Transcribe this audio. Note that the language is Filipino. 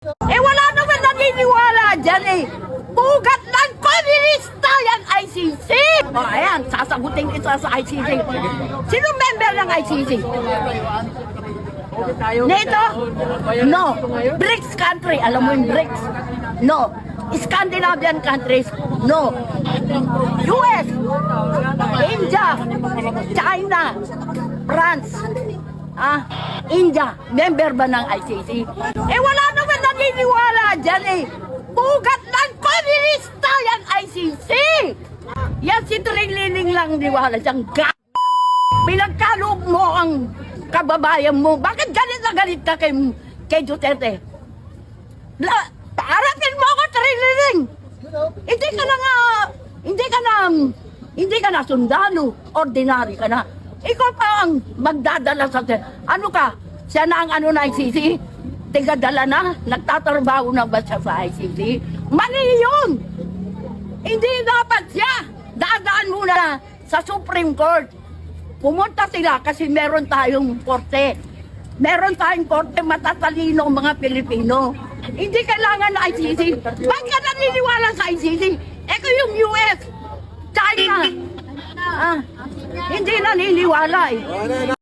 Wala naman naniniwala dyan eh. Bugat ng komunista yung ICC. Ayan, sasagutin kita sa ICC. Sino member ng ICC? NATO? No. BRICS country. Alam mo yung BRICS? No. Scandinavian countries? No. US? India? China? France? India? Member ba ng ICC? Wala naman naniniwala dyan eh. Bugat ng komunista yung ICC. Yan si Trilining lang niwala siyang pinagkaloob mo ang kababayan mo. Bakit galit na galit ka kay Duterte? Harapin mo ako, Trilining. Hindi ka na sundalo. Ordinary ka na. Ikaw pa ang magdadala sa... Ano ka? Siya na ang ano na ICC? Tigadala na? Nagtatrabaho na ba siya sa ICC? Mali yun! Hindi dapat siya! Dadaan muna sa Supreme Court. Pumunta sila kasi meron tayong korte. Meron tayong korte matatalino ang mga Pilipino. Hindi kailangan na ICC. Bakit ka naniniwala sa ICC? Eko yung US, China. Hindi naniniwala eh.